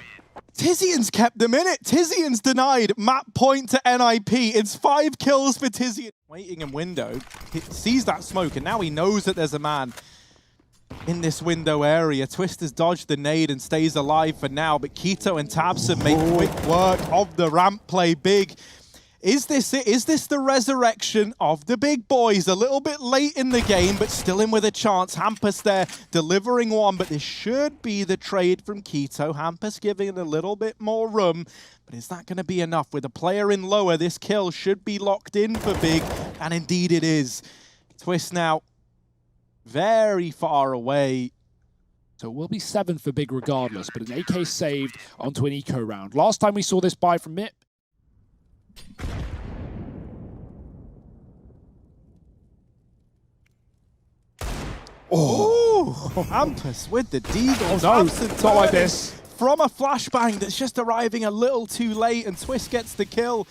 TiziaN's kept them in it. TiziaN's denied map point to NIP. It's 5 kills for TiziaN. Waiting in window. He sees that smoke, and now he knows that there's a man in this window area. Twist has dodged the nade and stays alive for now, but Keto and tabseN make quick work of the ramp play. Big. Is this it? Is this the resurrection of the big boys? A little bit late in the game, but still in with a chance. Hampus there delivering one, but this should be the trade from Keto. Hampus giving it a little bit more room, but is that going to be enough? With a player in lower, this kill should be locked in for Big, and indeed it is. Twist now very far away. So it will be 7 for Big regardless, but an AK saved onto an eco round. Last time we saw this buy from MIP, Hampus with the deagle. Oh no, not like this. From a flashbang that's just arriving a little too late, and Twist gets the kill.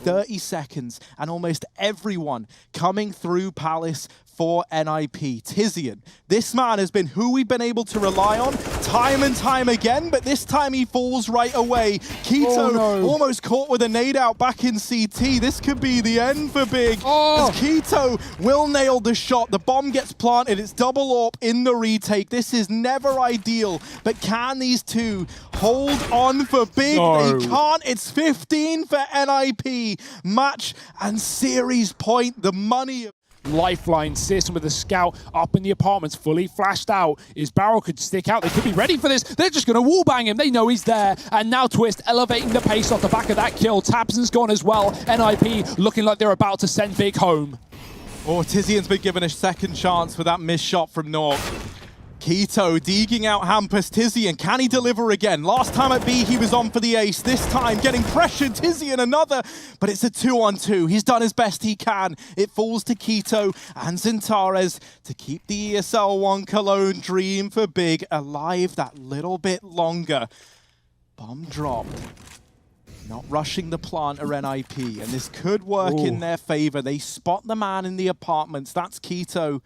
30 seconds, and almost everyone coming through Palace for NIP. Tizian, this man has been who we've been able to rely on time and time again, but this time he falls right away. Keto almost caught with a nade out back in CT. This could be the end for Big. As Keto will nail the shot. The bomb gets planted. It's double AWP in the retake. This is never ideal, but can these two hold on for Big? They can't. It's 15 for NIP. Match and series point. The money. Lifeline system with the scout up in the apartments, fully flashed out. His barrel could stick out. They could be ready for this. They're just going to wallbang him. They know he's there. And now Twist elevating the pace off the back of that kill. Tabson's gone as well. NIP looking like they're about to send Big home. Oh, Tizian's been given a second chance for that missed shot from Nork. Keto digging out Hampus. Tizian, can he deliver again? Last time at B, he was on for the ace. This time, getting pressured. Tizian, another. But it's a 2-on-2. He's done as best he can. It falls to Keto and Zintares to keep the ESL One Cologne dream for Big alive that little bit longer. Bomb dropped. Not rushing the plant or NIP. And this could work in their favor. They spot the man in the apartments. That's Keto.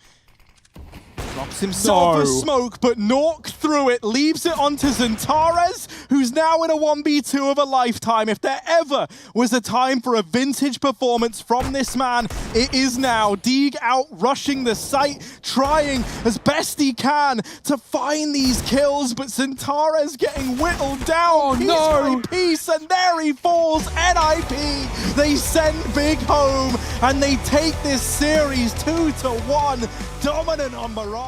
Drops himself a smoke, but Nork through it, leaves it onto Zintares, who's now in a 1v2 of a lifetime. If there ever was a time for a vintage performance from this man, it is now. Deeg out rushing the site, trying as best he can to find these kills, but Zintares getting whittled down piece by piece, and there he falls. NIP, they send Big home, and they take this series 2-1, dominant on Mirage.